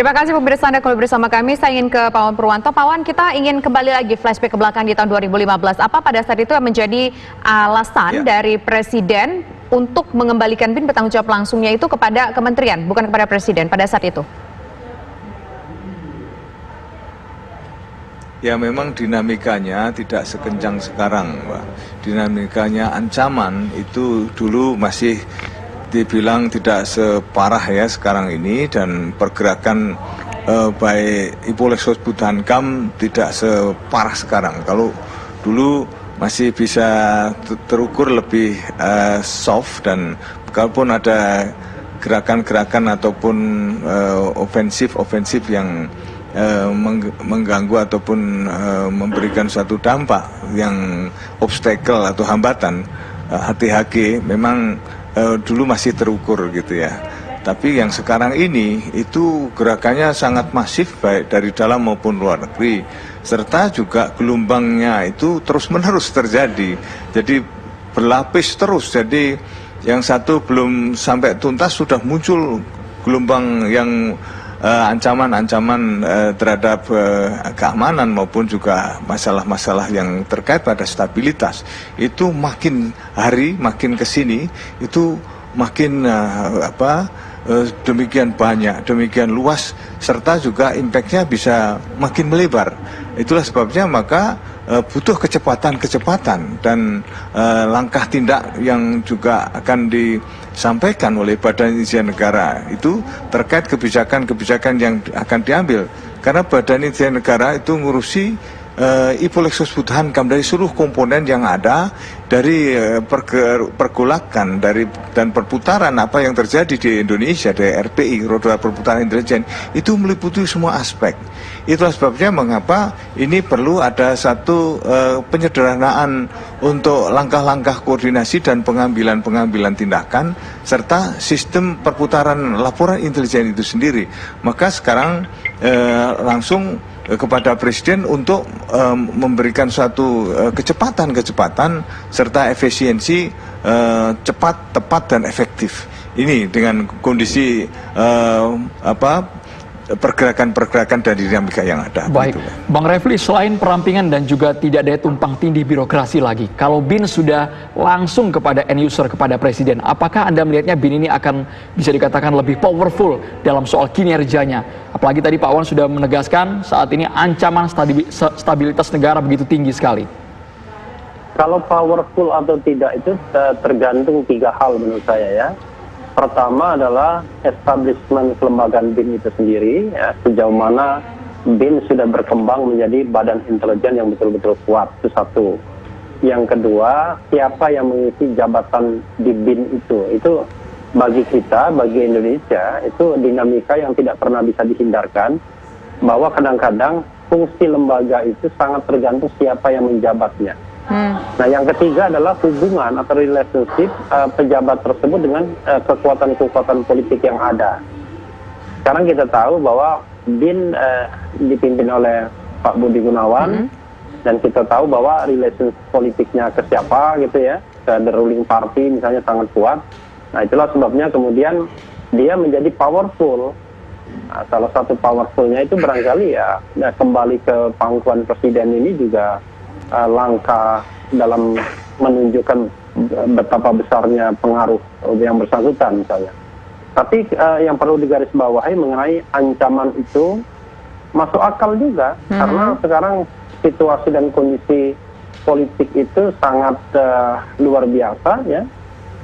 Terima kasih pemirsa Anda kembali bersama kami. Saya ingin ke Pak Wawan Purwanto. Pak Wawan, kita ingin kembali lagi flashback ke belakang di tahun 2015. Apa pada saat itu yang menjadi alasan dari Presiden untuk mengembalikan BIN bertanggung jawab langsungnya itu kepada kementerian, bukan kepada Presiden pada saat itu? Ya, memang dinamikanya tidak sekencang sekarang, Pak. Dinamikanya ancaman itu dulu masih dibilang tidak separah ya sekarang ini, dan pergerakan baik Ipolexos Budankam tidak separah sekarang. Kalau dulu masih bisa terukur lebih soft, dan kalaupun ada gerakan-gerakan ataupun ofensif yang mengganggu ataupun memberikan suatu dampak yang obstacle atau hambatan, HTHG memang dulu masih terukur gitu ya. Tapi yang sekarang ini itu gerakannya sangat masif baik dari dalam maupun luar negeri, serta juga gelombangnya itu terus-menerus terjadi. Jadi berlapis terus. Jadi yang satu belum sampai tuntas sudah muncul gelombang yang ancaman-ancaman terhadap keamanan maupun juga masalah-masalah yang terkait pada stabilitas. Itu makin hari makin kesini itu makin demikian banyak, demikian luas, serta juga impactnya bisa makin melebar. Itulah sebabnya maka butuh kecepatan dan langkah tindak yang juga akan disampaikan oleh Badan Intelijen Negara itu terkait kebijakan-kebijakan yang akan diambil. Karena Badan Intelijen Negara itu ngurusi Ipolexos Budankam dari seluruh komponen yang ada, dari pergolakan dan perputaran apa yang terjadi di Indonesia, dari RPI, roda perputaran intelijen, itu meliputi semua aspek. Itulah sebabnya mengapa ini perlu ada satu penyederhanaan untuk langkah-langkah koordinasi dan pengambilan tindakan, serta sistem perputaran laporan intelijen itu sendiri. Maka sekarang langsung kepada Presiden untuk memberikan suatu kecepatan serta efisiensi, cepat, tepat, dan efektif. Ini dengan kondisi pergerakan dan dinamika yang ada. Baik, begitu. Bang Refli, selain perampingan dan juga tidak ada tumpang tindih birokrasi lagi, kalau BIN sudah langsung kepada end user, kepada Presiden, apakah Anda melihatnya BIN ini akan bisa dikatakan lebih powerful dalam soal kinerjanya? Apalagi tadi Pak Wawan sudah menegaskan saat ini ancaman stabilitas negara begitu tinggi sekali. Kalau powerful atau tidak itu tergantung tiga hal menurut saya ya. Pertama adalah establishment kelembagaan BIN itu sendiri, ya, sejauh mana BIN sudah berkembang menjadi badan intelijen yang betul-betul kuat, itu satu. Yang kedua, siapa yang mengisi jabatan di BIN itu bagi kita, bagi Indonesia, itu dinamika yang tidak pernah bisa dihindarkan, bahwa kadang-kadang fungsi lembaga itu sangat tergantung siapa yang menjabatnya. Nah, yang ketiga adalah hubungan atau relationship pejabat tersebut dengan kekuatan-kekuatan politik yang ada. Sekarang kita tahu bahwa BIN dipimpin oleh Pak Budi Gunawan, dan kita tahu bahwa relationship politiknya ke siapa gitu ya, ke the ruling party misalnya sangat kuat. Nah, itulah sebabnya kemudian dia menjadi powerful. Nah, salah satu powerfulnya itu barangkali ya kembali ke pangkuan Presiden ini juga langkah dalam menunjukkan betapa besarnya pengaruh yang bersangkutan misalnya. Tapi yang perlu digarisbawahi mengenai ancaman itu masuk akal juga, karena sekarang situasi dan kondisi politik itu sangat luar biasa ya.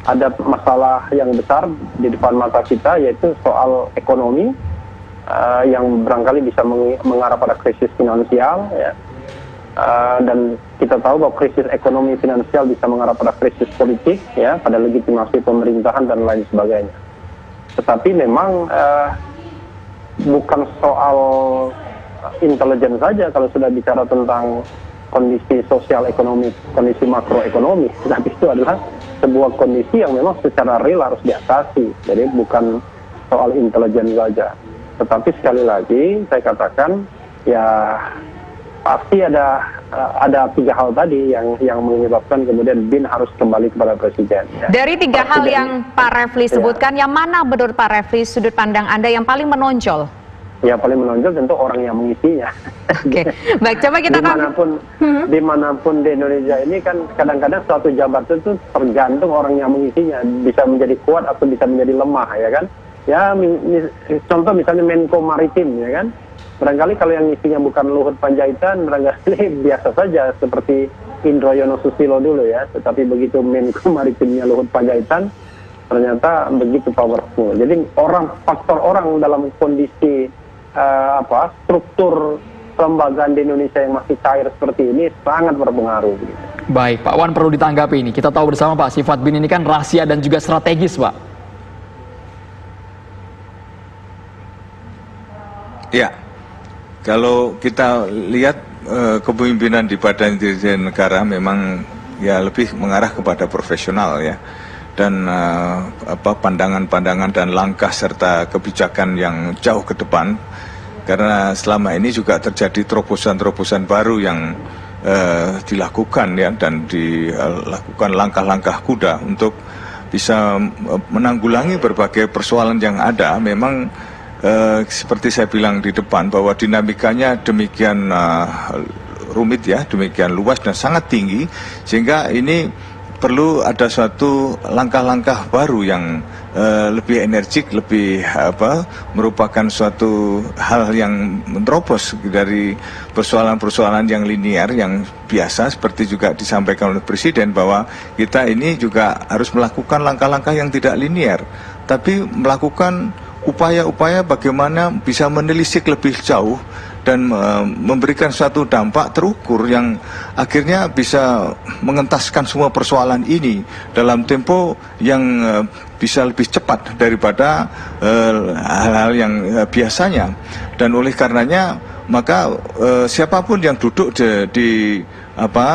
Ada masalah yang besar di depan mata kita, yaitu soal ekonomi yang barangkali bisa mengarah pada krisis finansial ya. Dan kita tahu bahwa krisis ekonomi finansial bisa mengarah pada krisis politik ya, pada legitimasi pemerintahan dan lain sebagainya. Tetapi memang bukan soal intelijen saja kalau sudah bicara tentang kondisi sosial ekonomi, kondisi makroekonomi, tapi itu adalah sebuah kondisi yang memang secara real harus diatasi. Jadi bukan soal intelijen saja. Tetapi sekali lagi saya katakan ya pasti ada tiga hal tadi yang menyebabkan kemudian BIN harus kembali kepada Presiden. Ya. Dari tiga hal yang Pak Refli sebutkan, yang mana menurut Pak Refli sudut pandang Anda yang paling menonjol? ya paling menonjol tentu orang yang mengisinya. Oke, baik, coba kita dimanapun di Indonesia ini kan kadang-kadang suatu jabatan itu tergantung orang yang mengisinya, bisa menjadi kuat atau bisa menjadi lemah, ya kan? Ya, contoh misalnya Menko Maritim, ya kan? Barangkali kalau yang isinya bukan Luhut Panjaitan, barangkali biasa saja seperti Indroyono Susilo dulu ya. Tetapi begitu Menko Maritimnya Luhut Panjaitan, ternyata begitu powerful. Jadi faktor orang dalam kondisi struktur kelembagaan di Indonesia yang masih cair seperti ini sangat berpengaruh. Baik, Pak Wan, perlu ditanggapi ini. Kita tahu bersama Pak, sifat BIN ini kan rahasia dan juga strategis, Pak. Ya, kalau kita lihat kepemimpinan di Badan Intelijen Negara memang ya lebih mengarah kepada profesional ya, dan pandangan-pandangan dan langkah serta kebijakan yang jauh ke depan. Karena selama ini juga terjadi terobosan-terobosan baru yang dilakukan ya, dan dilakukan langkah-langkah kuda untuk bisa menanggulangi berbagai persoalan yang ada. Memang seperti saya bilang di depan bahwa dinamikanya demikian rumit ya, demikian luas dan sangat tinggi, sehingga ini perlu ada suatu langkah-langkah baru yang lebih energik, lebih merupakan suatu hal yang menerobos dari persoalan-persoalan yang linear, yang biasa, seperti juga disampaikan oleh Presiden bahwa kita ini juga harus melakukan langkah-langkah yang tidak linear, tapi melakukan upaya-upaya bagaimana bisa menelisik lebih jauh dan memberikan suatu dampak terukur yang akhirnya bisa mengentaskan semua persoalan ini dalam tempo yang bisa lebih cepat daripada hal-hal yang biasanya. Dan oleh karenanya maka siapapun yang duduk di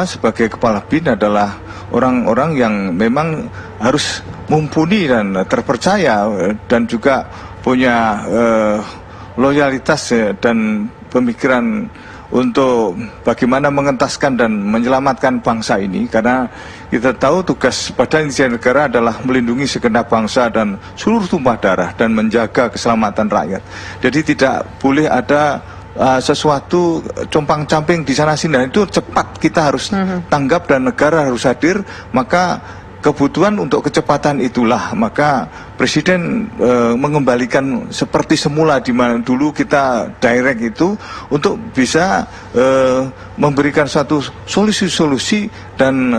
sebagai kepala BIN adalah orang-orang yang memang harus mumpuni dan terpercaya dan juga punya loyalitas dan pemikiran untuk bagaimana mengentaskan dan menyelamatkan bangsa ini, karena kita tahu tugas Badan Intelijen Negara adalah melindungi segenap bangsa dan seluruh tumpah darah dan menjaga keselamatan rakyat. Jadi tidak boleh ada sesuatu compang-camping di sana sini. Itu cepat kita harus tanggap dan negara harus hadir. Maka kebutuhan untuk kecepatan itulah maka Presiden mengembalikan seperti semula, di mana dulu kita direct itu untuk bisa memberikan suatu solusi-solusi dan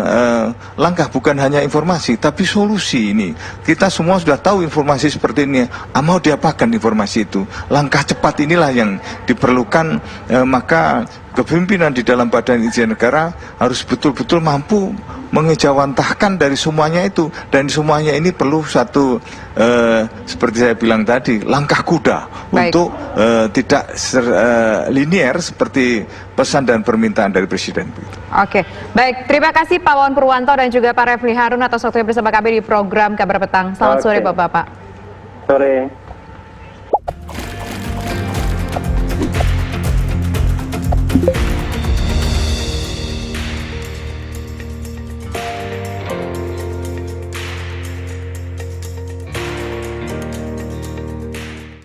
langkah, bukan hanya informasi tapi solusi. Ini kita semua sudah tahu informasi seperti ini, mau diapakan informasi itu. Langkah cepat inilah yang diperlukan, maka kepemimpinan di dalam Badan Intelijen Negara harus betul-betul mampu mengejawantahkan dari semuanya itu, dan semuanya ini perlu satu seperti saya bilang tadi, langkah kuda. Baik. Untuk tidak linier seperti pesan dan permintaan dari Presiden. Oke, baik, terima kasih Pak Wawan Purwanto dan juga Pak Refli Harun atas waktunya bersama kami di program Kabar Petang. Selamat sore Bapak-Bapak. Sore.